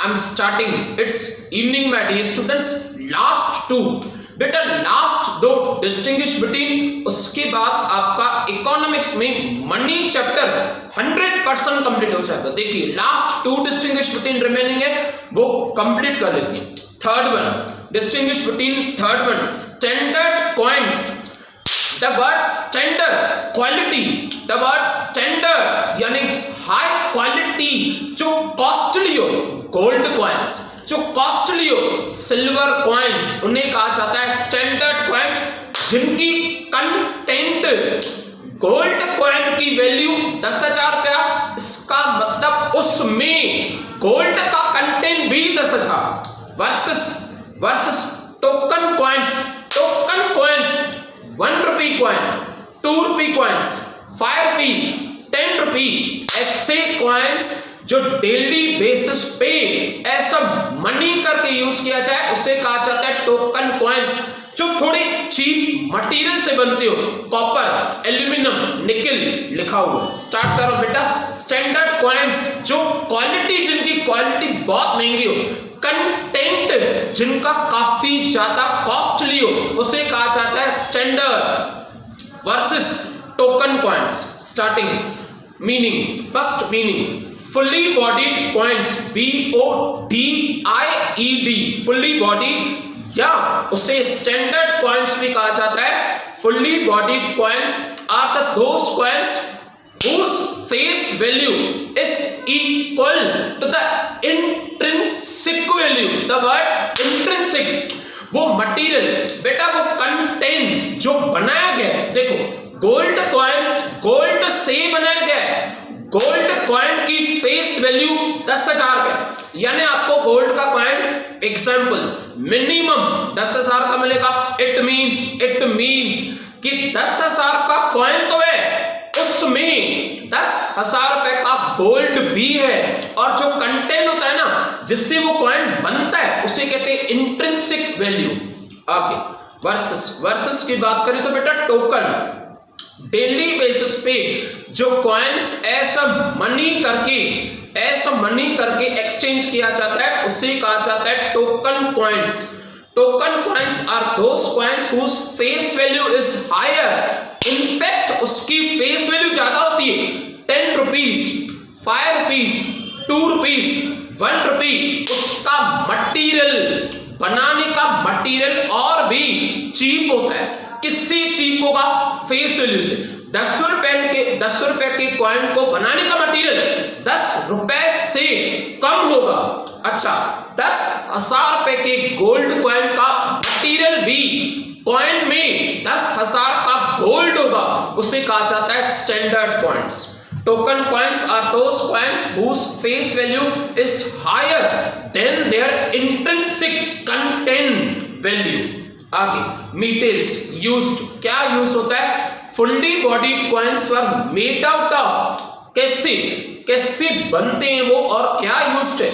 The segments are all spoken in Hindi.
I am starting it's evening में डियर स्टूडेंट्स लास्ट टू बेटा लास्ट दो डिस्टिंग्विश बिटवीन, उसके बाद आपका इकोनॉमिक्स में मनी चैप्टर 100% कंप्लीट हो जाएगा। देखिए last two distinguish between remaining है वो कंप्लीट कर लेते हैं। Third one distinguish between, third one standard coins, the word standard quality, the word standard यानी हाई क्वालिटी, जो कॉस्टली हो गोल्ड कॉइन्स, जो कॉस्टली हो सिल्वर कॉइन्स, उन्हें कहा जाता है स्टैंडर्ड कॉइन्स, जिनकी कंटेंट गोल्ड कॉइन की वैल्यू 10,000 रुपया, इसका मतलब उसमें गोल्ड का कंटेंट भी 10,000 versus token coins, token coins 1 rupee coin, 2 rupee coins, 5 रुपी, 10 रुपी, ऐसे कॉइन्स जो डेली बेसिस पे ऐसा मनी करके यूज किया जाए उसे कहा जाता है टोकन कॉइन्स, जो थोड़ी चीप मटेरियल से बनती हो, कॉपर, एल्यूमिनियम, निकल लिखा हुआ। स्टार्ट करो बेटा। स्टैंडर्ड कॉइन्स जो क्वालिटी, जिनकी क्वालिटी बहुत महंगी हो, कंटेंट जिनका काफी ज्यादा कॉस्टली हो, उसे कहा जाता है standard versus token coins. Starting meaning, first meaning fully bodied coins, BODIED, fully bodied, या उसे स्टैंडर्ड कॉइन्स भी कहा जाता है। Fully bodied coins are the those coins whose face value is equal to the intrinsic value, the word intrinsic, वो मटेरियल बेटा, वो कंटेंट जो बनाया गया है, देखो गोल्ड कॉइन गोल्ड से बनाया गया है, गोल्ड कॉइन की फेस वैल्यू 10,000 रुपए, यानी आपको गोल्ड का कॉइन एग्जांपल मिनिमम 10,000 का मिलेगा। इट मींस कि 10,000 का कॉइन तो है, उसमें 10,000 रुपए का गोल्ड भी है, और जो कंटेंट होता है ना जिससे वो कॉइन बनता है उसे कहते हैं इंट्रिंसिक वैल्यू। आगे वर्सेस की बात करें तो बेटा टोकन, डेली बेसिस पे जो कॉइन्स ऐसा मनी करके एक्सचेंज किया जाता है उसे कहा जाता है token coins. Token coins are those coins whose face value is higher, in fact उसकी फेस वैल्यू ज्यादा होती है। 10 रुपीज, 5 रुपीज, 2 रुपीज, 1 रुपी, उसका मटेरियल, बनाने का मटेरियल और भी चीप होता है। किससे चीप होगा? फेस वैल्यू से। 10 रुपए के कॉइन को बनाने का मटेरियल 10 रुपए से कम होगा। अच्छा, 10,000 रुपए के गोल्ड कॉइन का मटेरियल भी कॉइन में 10,000 का गोल्ड होगा, उसे कहा जाता है standard coins. Token coins are those coins whose face value is higher than their intrinsic content value। आगे मेटल्स यूज्ड, क्या यूज होता है? Fully bodied coins were made out of, कैसे बनते हैं वो और क्या यूज्ड है,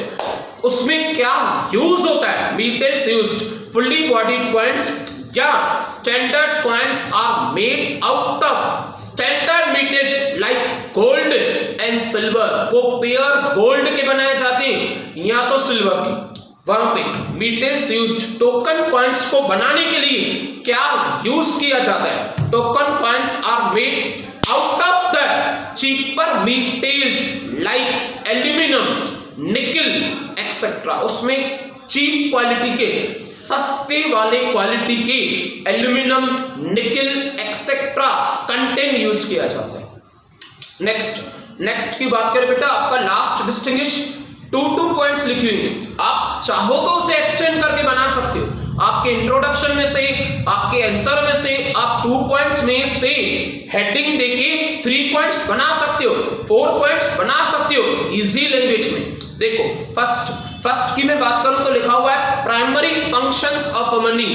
उसमें क्या यूज होता है? Metals used, fully bodied coins या standard coins are made out of standard metals like gold and silver. वो प्योर गोल्ड के बनाए जाते हैं या तो सिल्वर की। वहां पे मेटल्स यूज्ड, टोकन कॉइन्स को बनाने के लिए क्या यूज किया जाता है? Token coins are made out of the cheaper metals like aluminium, nickel etcetera. उसमें चीप क्वालिटी के, सस्ते वाले क्वालिटी के aluminium, nickel etcetera content use किया जाता है। नेक्स्ट की बात करें बेटा, आपका लास्ट डिस्टिंग्विश 2 पॉइंट्स लिखी हुई है। आप चाहो तो उसे एक्सटेंड करके बना सकते हो। आपके इंट्रोडक्शन में से, आपके आंसर में से आप 2 पॉइंट्स में से हेडिंग देके 3 पॉइंट्स बना सकते हो, 4 पॉइंट्स बना सकते हो इजी लैंग्वेज में। देखो फर्स्ट की मैं बात करूं तो लिखा हुआ है primary functions of money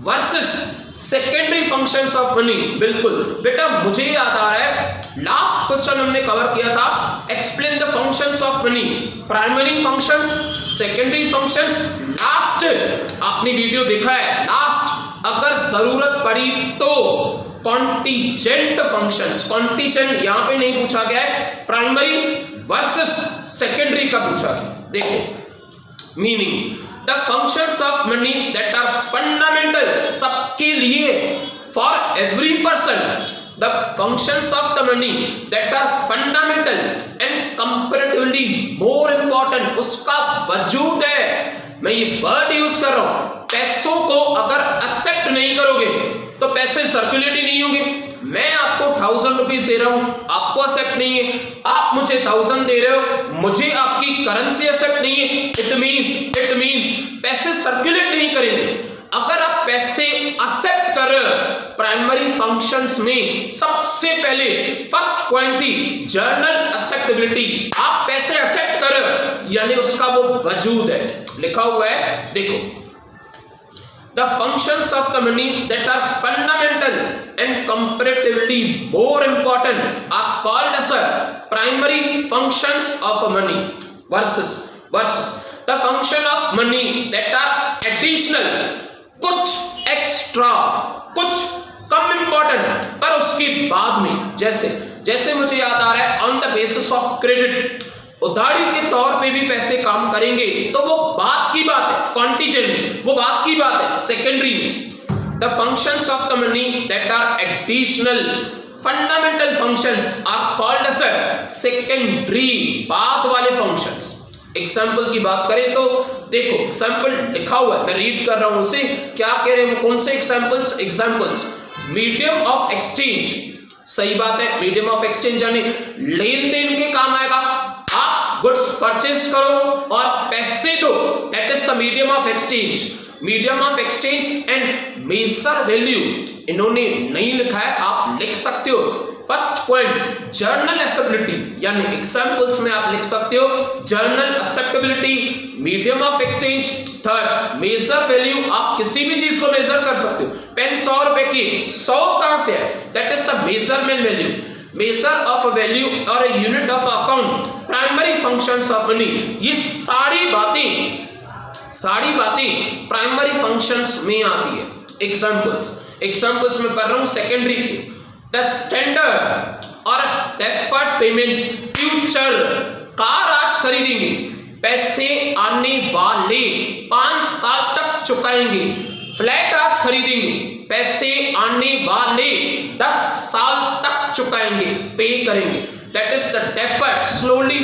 versus secondary functions of money. बिल्कुल बेटा, मुझे याद आ रहा है लास्ट क्वेश्चन हमने कवर किया था, explain the functions of money, primary functions, secondary functions. Last आपने वीडियो देखा है, लास्ट अगर जरूरत पड़ी तो कॉन्टीजेंट फंक्शंस, कॉन्टीजेंट यहां पे नहीं पूछा गया है, प्राइमरी वर्सेस सेकेंडरी का पूछा गया। देखो meaning the functions of money that are fundamental, सबके लिए, for every person, the functions of the money that are fundamental and comparatively more important, उसका वजूद है। मैं ये वर्ड यूज कर रहा हूं, पैसों को अगर एक्सेप्ट नहीं करोगे तो पैसे सर्कुलेट ही नहीं होंगे। मैं आपको 1000 रुपीज दे रहा हूं, आपको एक्सेप्ट नहीं है, आप मुझे 1000 दे रहे हो, मुझे आपकी करेंसी एक्सेप्ट नहीं है, इट मींस पैसे सर्कुलेट नहीं करेंगे। अगर आप पैसे एक्सेप्ट कर रहे हो, प्राइमरी फंक्शंस में सबसे पहले फर्स्ट पॉइंट थी जर्नल एक्सेप्टेबिलिटी। आप पैसे एक्सेप्ट कर रहे हो यानी उसका वो वजूद है, लिखा हुआ है, देखो the functions of the money that are fundamental and comparatively more important are called as primary functions of money versus the function of money that are additional, कुछ एक्स्ट्रा, कुछ कम इंपॉर्टेंट पर उसके बाद में, जैसे मुझे याद आ रहा है on the basis of credit, उधारी के तौर पे भी पैसे काम करेंगे तो वो बात की बात है, कॉन्टीजेंट में वो बात की बात है, सेकेंडरी में the functions of the money that are additional, fundamental functions are called as secondary, बाद वाले फंक्शंस। एग्जाम्पल की बात करें तो देखो एग्जाम्पल लिखा हुआ है, मैं रीड कर रहा हूं उसे, क्या कह रहे हैं, कौन से एग्जाम्पल्स, मीडियम ऑफ एक्सचेंज, सही बात है, मीडियम ऑफ एक्सचेंज यानी लेन देन के काम आएगा। आप गुड्स परचेज करो और पैसे दो, that is the medium of exchange. Medium of exchange and measure value इन्होंने नहीं लिखा है, आप लिख सकते हो। फर्स्ट पॉइंट जर्नल एक्सेप्टेबिलिटी, यानी एग्जांपल्स में आप लिख सकते हो general acceptability, medium of exchange. Third measure value, आप किसी भी चीज को मेजर कर सकते हो। पेन 100 रुपए की, 100 कहां से है, that is the measurement value, measure of value और unit of account, primary functions of money. ये सारी बातें प्राइमरी फंक्शंस में आती है। एग्जांपल्स में पढ़ रहा हूं सेकेंडरी के, द स्टैंडर्ड और डेफर्ड पेमेंट्स, फ्यूचर, कार आज खरीदेंगे, पैसे आने वाले 5 साल तक चुकाएंगे, फ्लैट आज खरीदेंगे, पैसे आने वाले 10 साल तक चुकाएंगे, पे करेंगे, that is the deferred, slowly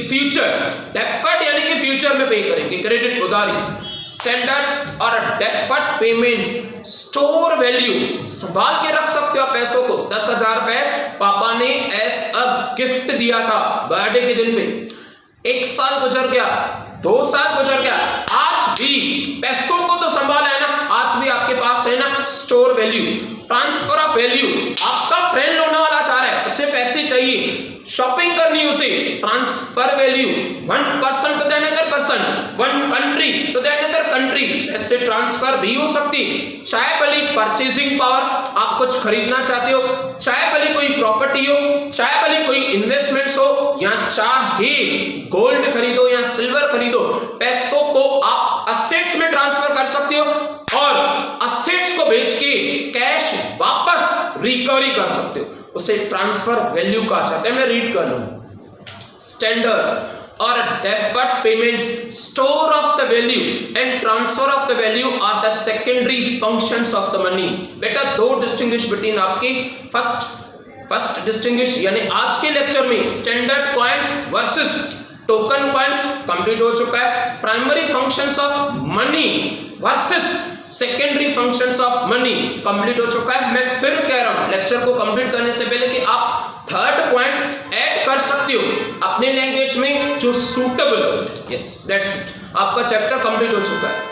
future, deferred यानी कि फ्यूचर में पे करेंगे, क्रेडिट उधारी। स्टैंडर्ड और डेफर्ड पेमेंट्स, स्टोर वैल्यू, संभाल के रख सकते हो आप पैसों को। 10,000 रुपए पापा ने एज अ गिफ्ट दिया था बर्थडे के दिन में, 1 साल गुजर गया, 2 साल गुजर गया, आज भी पैसों को तो संभाला है ना, आज भी आपके पास है ना store value. Transfer of value, आपका फ्रेंड होने वाला चाह रहा है, उसे पैसे चाहिए, शॉपिंग करनी उसे, transfer value, 1 person to then other person, 1 country to then other country, ऐसे ट्रांसफर भी हो सकती। चाहे भले परचेसिंग पावर, आप कुछ खरीदना चाहते हो, चाहे भले कोई प्रॉपर्टी हो, चाहे भले कोई इन्वेस्टमेंट्स हो, या चाहे गोल्ड खरीदो या सिल्वर खरीदो, पैसों को आप असेट्स में ट्रांसफर कर सकते हो और असेट्स को बेच के कैश वापस रिकवरी कर सकते हो, उसे ट्रांसफर वैल्यू कहा जाता है। मैं रीड कर लूं, स्टैंडर्ड और deferred payments, store of the value and transfer of the value are the secondary functions of the money. बेटा दो डिस्टिंग्विश बिटवीन आपकी फर्स्ट डिस्टिंग्विश यानी आज के लेक्चर में standard coins versus token coins complete हो चुका है। Primary functions of money versus secondary functions of money complete हो चुका है। मैं फिर कह रहा हूं लेक्चर को कंप्लीट करने से पहले कि आप थर्ड पॉइंट ऐड कर सकते हो अपने लैंग्वेज में जो सूटेबल हो। यस दैट्स इट, आपका चैप्टर कंप्लीट हो चुका है।